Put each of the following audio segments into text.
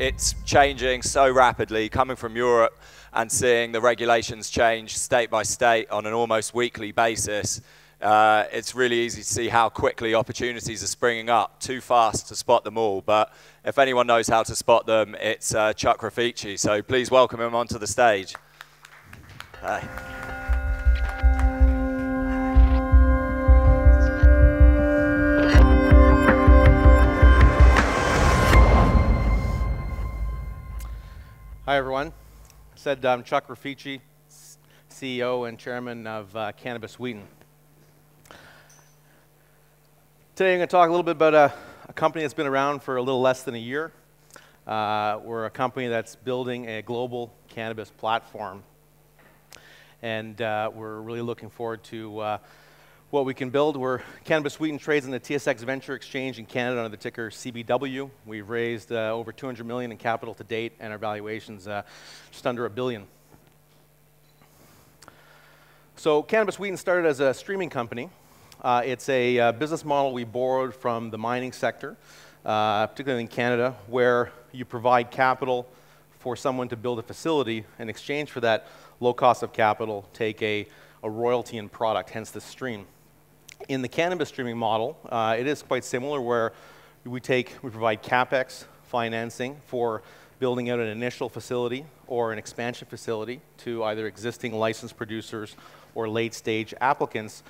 it's changing so rapidly, coming from Europe and seeing the regulations change state by state on an almost weekly basis. It's really easy to see how quickly opportunities are springing up, too fast to spot them all. But if anyone knows how to spot them, it's Chuck Rifici. So please welcome him onto the stage. Hi. Hi, everyone. I said I'm Chuck Rifici, CEO and Chairman of Cannabis Wheaton. Today I'm going to talk a little bit about a company that's been around for a little less than a year. We're a company that's building a global cannabis platform. And we're really looking forward to what we can build. Cannabis Wheaton trades in the TSX Venture Exchange in Canada under the ticker CBW. We've raised over $200 million in capital to date, and our valuation's just under $1 billion. So Cannabis Wheaton started as a streaming company. It's a business model we borrowed from the mining sector, particularly in Canada, where you provide capital for someone to build a facility. In exchange for that low cost of capital, take a royalty and product, hence the stream. In the cannabis streaming model, it is quite similar, where we provide CapEx financing for building out an initial facility or an expansion facility to either existing licensed producers or late-stage applicants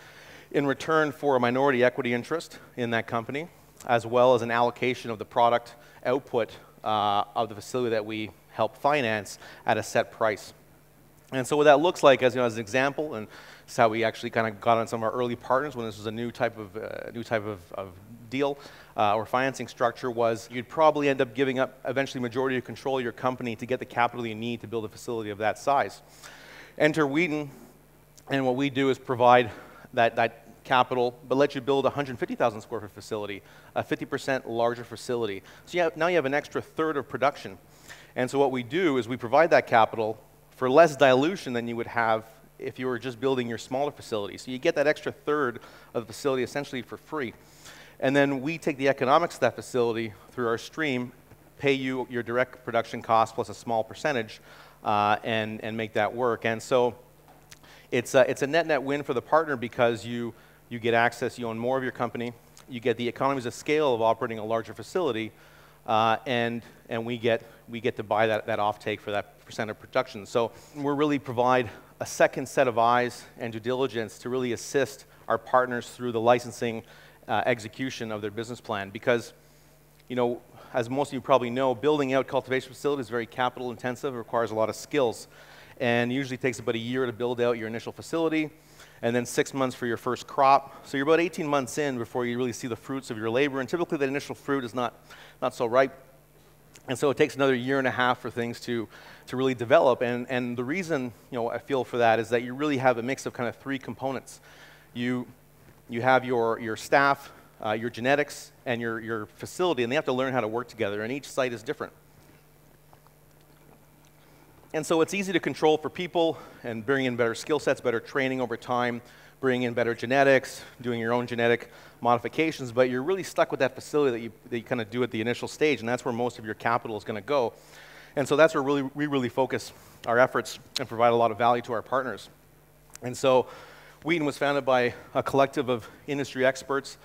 in return for a minority equity interest in that company, as well as an allocation of the product output of the facility that we help finance at a set price. And so what that looks like, as an example, and this is how we actually kind of got on some of our early partners when this was a new type of deal or financing structure, was you'd probably end up giving up eventually majority of control of your company to get the capital you need to build a facility of that size. Enter Wheaton, and what we do is provide that capital, but let you build a 150,000 square foot facility, a 50% larger facility. So now you have an extra third of production. And so what we do is we provide that capital for less dilution than you would have if you were just building your smaller facility. So you get that extra third of the facility essentially for free. And then we take the economics of that facility through our stream, pay you your direct production cost plus a small percentage, and make that work. And so it's a net win for the partner, because you get access, you own more of your company, you get the economies of scale of operating a larger facility, and we get to buy that offtake for that percent of production. So we really provide a second set of eyes and due diligence to really assist our partners through the licensing execution of their business plan. Because, as most of you probably know, building out cultivation facilities is very capital intensive, requires a lot of skills, and usually takes about a year to build out your initial facility, and then 6 months for your first crop. So you're about 18 months in before you really see the fruits of your labor, and typically that initial fruit is not so ripe. And so it takes another year and a half for things to really develop. And the reason I feel for that is that you really have a mix of kind of three components. You have your staff, your genetics, and your facility, and they have to learn how to work together, and each site is different. And so it's easy to control for people and bring in better skill sets, better training over time, bring in better genetics, doing your own genetic modifications, but you're really stuck with that facility that you kind of do at the initial stage, and that's where most of your capital is going to go. And so that's where we really focus our efforts and provide a lot of value to our partners. And so Wheaton was founded by a collective of industry experts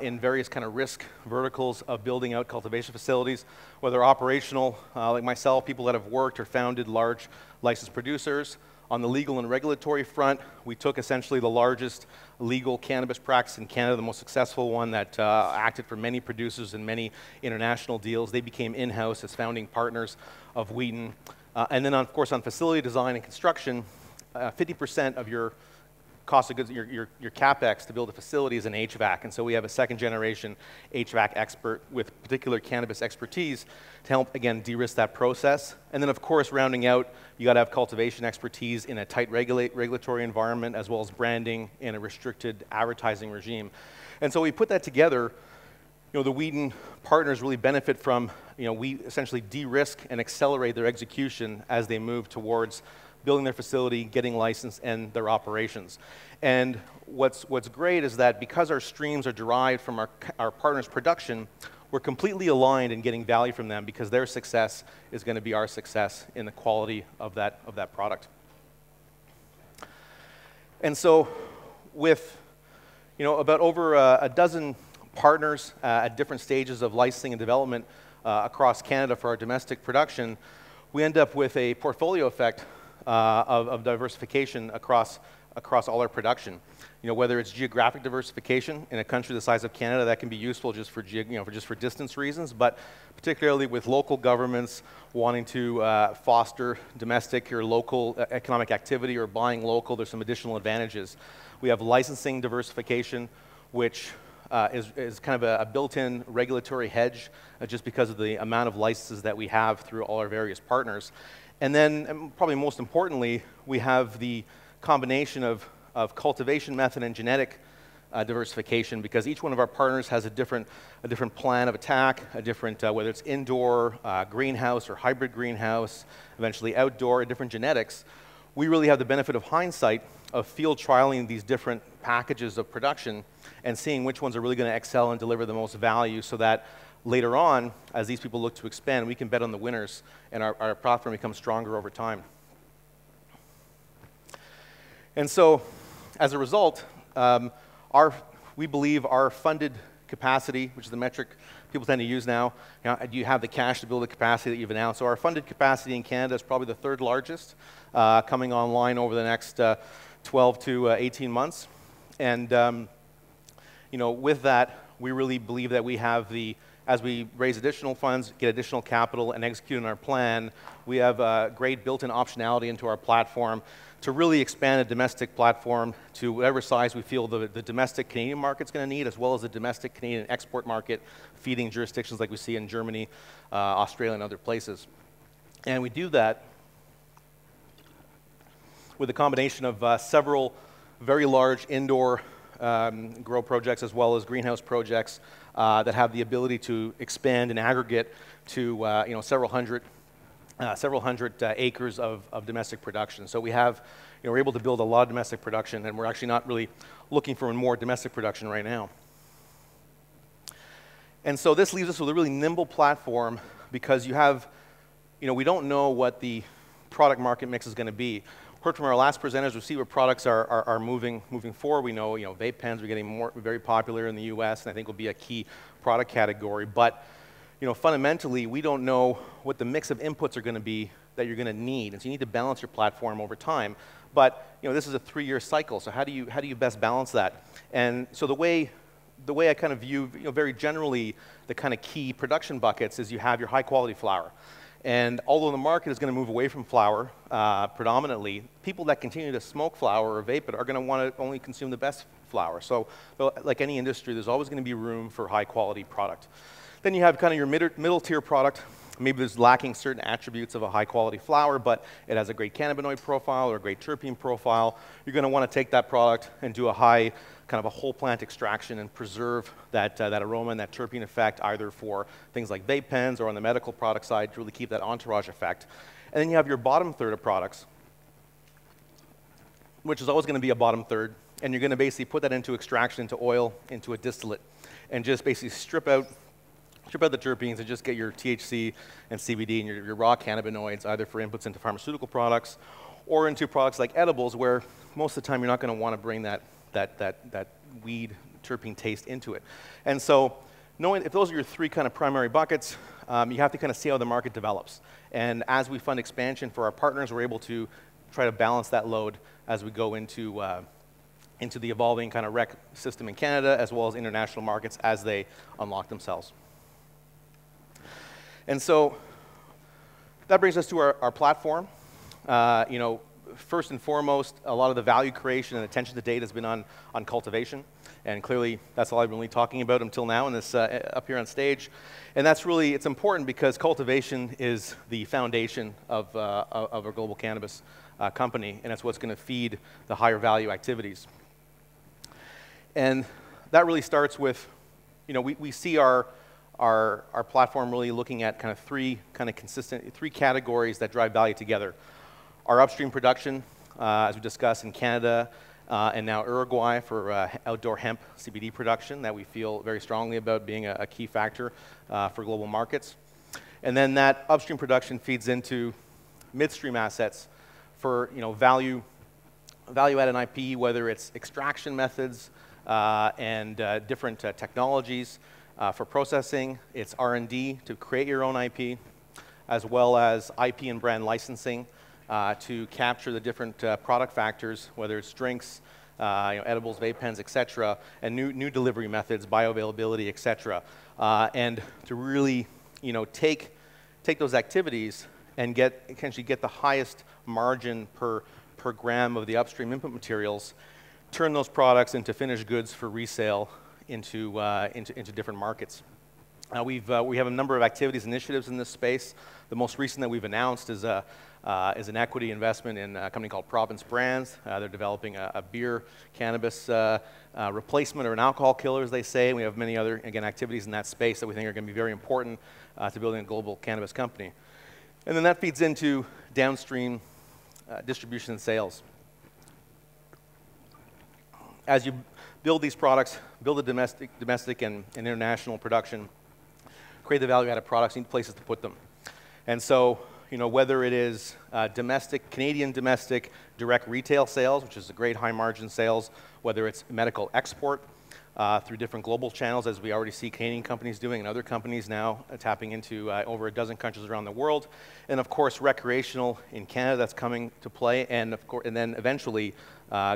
in various kind of risk verticals of building out cultivation facilities, whether operational, like myself, people that have worked or founded large licensed producers. On the legal and regulatory front, we took essentially the largest legal cannabis practice in Canada, the most successful one that acted for many producers and many international deals. They became in-house as founding partners of Wheaton. And then, of course, on facility design and construction, 50% of your cost of goods, your CapEx to build a facility is an HVAC. And so we have a second generation HVAC expert with particular cannabis expertise to help, again, de-risk that process. And then, of course, rounding out, you got to have cultivation expertise in a tight regulatory environment, as well as branding in a restricted advertising regime. And so we put that together. The Wheaton partners really benefit from, we essentially de-risk and accelerate their execution as they move towards building their facility, getting licensed, and their operations. And what's great is that because our streams are derived from our partners' production, we're completely aligned in getting value from them because their success is going to be our success in the quality of that product. And so with about over a dozen partners at different stages of licensing and development across Canada for our domestic production, we end up with a portfolio effect of diversification across all our production. Whether it's geographic diversification in a country the size of Canada, that can be useful just for distance reasons, but particularly with local governments wanting to foster domestic or local economic activity or buying local, there's some additional advantages. We have licensing diversification, which is kind of a built-in regulatory hedge just because of the amount of licenses that we have through all our various partners. And then, and probably most importantly, we have the combination of cultivation method and genetic diversification, because each one of our partners has a different plan of attack, a different, whether it's indoor, greenhouse, or hybrid greenhouse, eventually outdoor, different genetics. We really have the benefit of hindsight of field trialing these different packages of production and seeing which ones are really going to excel and deliver the most value, so that later on, as these people look to expand, we can bet on the winners and our platform becomes stronger over time. And so, as a result, we believe our funded capacity, which is the metric people tend to use now, do you have the cash to build the capacity that you've announced? So our funded capacity in Canada is probably the third largest, coming online over the next 12 to 18 months. And with that, we really believe that we have as we raise additional funds, get additional capital, and execute on our plan, we have a great built-in optionality into our platform to really expand a domestic platform to whatever size we feel the domestic Canadian market's going to need, as well as the domestic Canadian export market, feeding jurisdictions like we see in Germany, Australia, and other places. And we do that with a combination of several very large indoor grow projects, as well as greenhouse projects that have the ability to expand in aggregate to several hundred acres of domestic production. So we're able to build a lot of domestic production, and we're actually not really looking for more domestic production right now. And so this leaves us with a really nimble platform, because we don't know what the product market mix is going to be. Heard from our last presenters, we see where products are moving forward. We know, vape pens are getting very popular in the US, and I think will be a key product category. But fundamentally, we don't know what the mix of inputs are going to be that you're going to need, and so you need to balance your platform over time. But this is a 3-year cycle, so how do you best balance that? And so the way I kind of view, very generally, the kind of key production buckets is you have your high quality flower. And although the market is going to move away from flower predominantly, people that continue to smoke flower or vape it are going to want to only consume the best flower. So like any industry, there's always going to be room for high quality product. Then you have kind of your middle tier product. Maybe there's lacking certain attributes of a high quality flower, but it has a great cannabinoid profile or a great terpene profile. You're going to want to take that product and do a high kind of a whole plant extraction and preserve that aroma and that terpene effect, either for things like vape pens or on the medical product side, to really keep that entourage effect. And then you have your bottom third of products, which is always going to be a bottom third, and you're going to basically put that into extraction, into oil, into a distillate, and just basically strip out the terpenes and just get your THC and CBD and your raw cannabinoids, either for inputs into pharmaceutical products or into products like edibles, where most of the time you're not going to want to bring that weed terpene taste into it. And so knowing if those are your 3 kind of primary buckets, you have to kind of see how the market develops. And as we fund expansion for our partners, we're able to try to balance that load as we go into the evolving kind of rec system in Canada, as well as international markets as they unlock themselves. And so that brings us to our platform. First and foremost, a lot of the value creation and attention to date has been on cultivation, and clearly that's all I've been really talking about until now in this up here on stage. And that's really, it's important because cultivation is the foundation of a global cannabis company, and it's what's going to feed the higher value activities. And that really starts with, we see our platform really looking at kind of 3 categories that drive value together. Our upstream production, as we discussed in Canada, and now Uruguay for outdoor hemp CBD production that we feel very strongly about being a key factor for global markets. And then that upstream production feeds into midstream assets for value-added IP, whether it's extraction methods and different technologies for processing. It's R&D to create your own IP, as well as IP and brand licensing to capture the different product factors, whether it's drinks, edibles, vape pens, etc., and new delivery methods, bioavailability, etc., and to really take those activities and essentially get the highest margin per gram of the upstream input materials, turn those products into finished goods for resale into different markets. We have a number of activities, initiatives in this space. The most recent that we've announced is an equity investment in a company called Province Brands. They're developing a beer cannabis replacement or an alcohol killer, as they say. And we have many other, again, activities in that space that we think are going to be very important to building a global cannabis company. And then that feeds into downstream distribution and sales. As you build these products, build a domestic and international production, create the value-added products, you need places to put them. And so, whether it is Canadian domestic direct retail sales, which is a great high-margin sales, whether it's medical export through different global channels, as we already see Canadian companies doing and other companies now tapping into over a dozen countries around the world, and of course recreational in Canada that's coming to play, and then eventually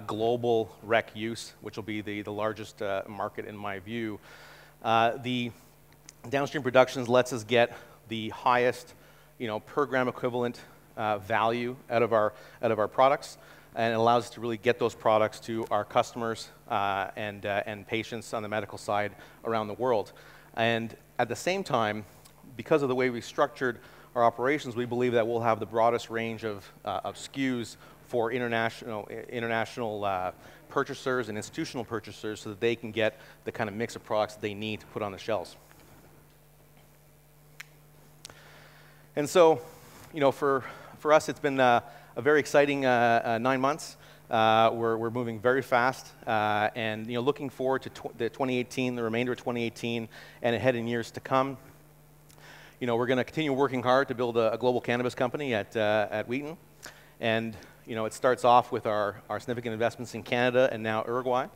global rec use, which will be the largest market in my view. The downstream productions lets us get the highest per gram equivalent value out of our products, and it allows us to really get those products to our customers and patients on the medical side around the world. And at the same time, because of the way we structured our operations, we believe that we'll have the broadest range of SKUs for international purchasers and institutional purchasers, so that they can get the kind of mix of products that they need to put on the shelves. And so, for us, it's been a very exciting 9 months. We're moving very fast, and looking forward to the 2018, the remainder of 2018, and ahead in years to come. We're going to continue working hard to build a global cannabis company at Wheaton, and it starts off with our significant investments in Canada and now Uruguay,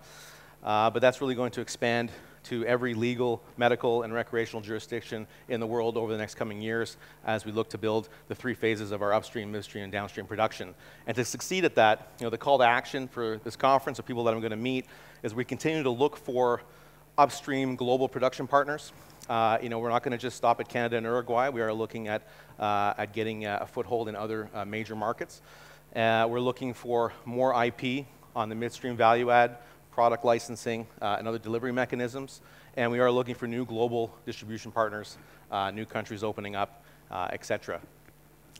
but that's really going to expand to every legal, medical, and recreational jurisdiction in the world over the next coming years as we look to build the 3 phases of our upstream, midstream, and downstream production. And to succeed at that, the call to action for this conference, or people that I'm going to meet, is we continue to look for upstream global production partners. We're not going to just stop at Canada and Uruguay. We are looking at getting a foothold in other major markets. We're looking for more IP on the midstream value add, product licensing, and other delivery mechanisms. And we are looking for new global distribution partners, new countries opening up, etc.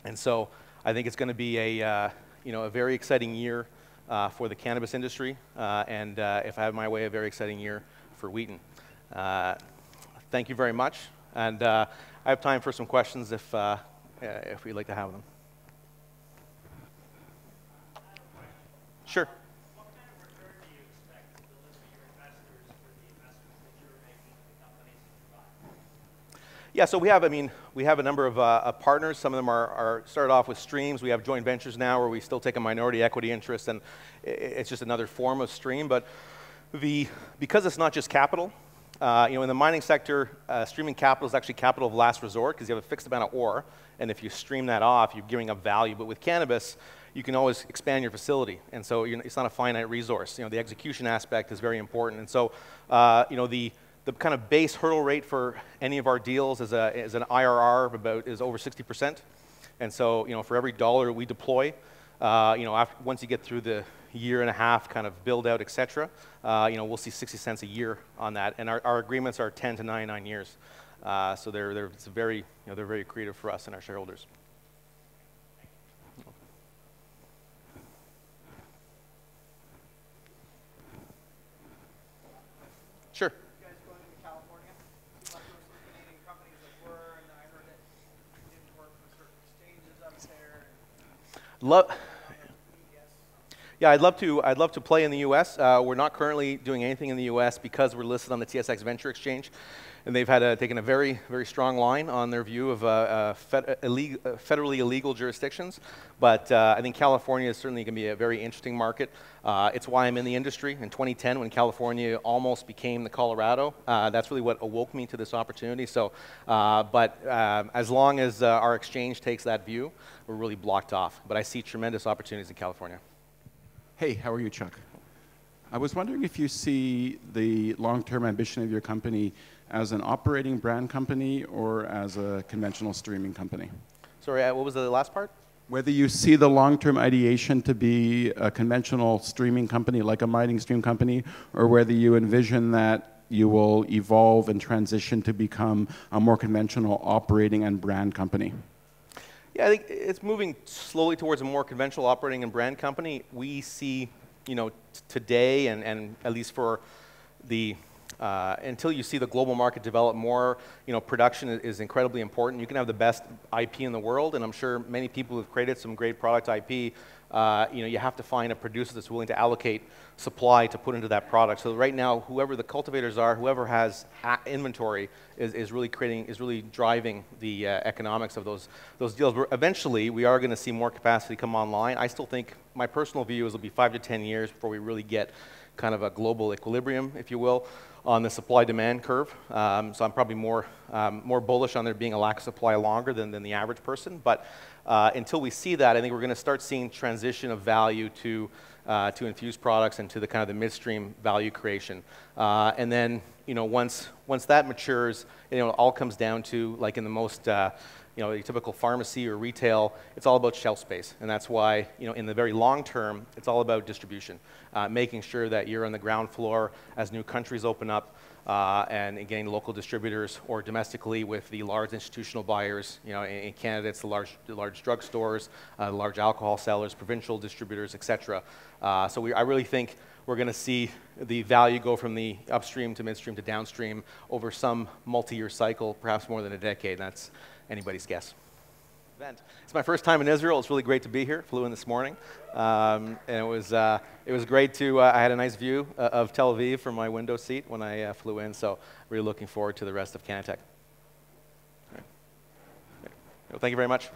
And so I think it's going to be a very exciting year for the cannabis industry, and if I have my way, a very exciting year for Wheaton. Thank you very much, and I have time for some questions if we'd like to have them. Sure. Yeah, so we have a number of partners. Some of them are started off with streams. We have joint ventures now where we still take a minority equity interest, and it's just another form of stream. But because it's not just capital, in the mining sector, streaming capital is actually capital of last resort, because you have a fixed amount of ore, and if you stream that off, you're giving up value. But with cannabis, you can always expand your facility, and so it's not a finite resource. The execution aspect is very important, and so the kind of base hurdle rate for any of our deals is an IRR of is over 60%, and so for every dollar we deploy, once you get through the year and a half kind of build out, etc., we'll see 60 cents a year on that, and our agreements are 10 to 99 years, so they're very accretive for us and our shareholders. Sure. Yeah, I'd love to play in the U.S. We're not currently doing anything in the U.S. because we're listed on the TSX Venture Exchange, and they've taken a very, very strong line on their view of federally illegal jurisdictions. But I think California is certainly going to be a very interesting market. It's why I'm in the industry. In 2010, when California almost became the Colorado, that's really what awoke me to this opportunity. So, as long as our exchange takes that view, we're really blocked off. But I see tremendous opportunities in California. Hey, how are you, Chuck? I was wondering if you see the long-term ambition of your company as an operating brand company or as a conventional streaming company. Sorry, what was the last part? Whether you see the long-term ideation to be a conventional streaming company, like a mining stream company, or whether you envision that you will evolve and transition to become a more conventional operating and brand company. Yeah, I think it's moving slowly towards a more conventional operating and brand company. We see, today, and at least for the, until you see the global market develop more, production is incredibly important. You can have the best IP in the world, and I'm sure many people who've created some great product IP, you have to find a producer that's willing to allocate supply to put into that product. So right now, whoever the cultivators are, whoever has inventory is really driving the economics of those deals. Eventually, we are going to see more capacity come online. I still think, my personal view is it'll be 5 to 10 years before we really get kind of a global equilibrium, if you will, on the supply-demand curve. So I'm probably more bullish on there being a lack of supply longer than the average person. But until we see that, I think we're going to start seeing transition of value to infused products and to the kind of the midstream value creation. And then, once that matures, it all comes down to, like in the most, a typical pharmacy or retail, it's all about shelf space. And that's why, in the very long term, it's all about distribution, making sure that you're on the ground floor as new countries open up, and again, local distributors, or domestically with the large institutional buyers. In Canada, it's the large drugstores, large alcohol sellers, provincial distributors, etc. So I really think we're going to see the value go from the upstream to midstream to downstream over some multi-year cycle, perhaps more than a decade. That's anybody's guess. It's my first time in Israel. It's really great to be here. Flew in this morning, and it was great to. I had a nice view of Tel Aviv from my window seat when I flew in. So really looking forward to the rest of CannaTech. Well, thank you very much.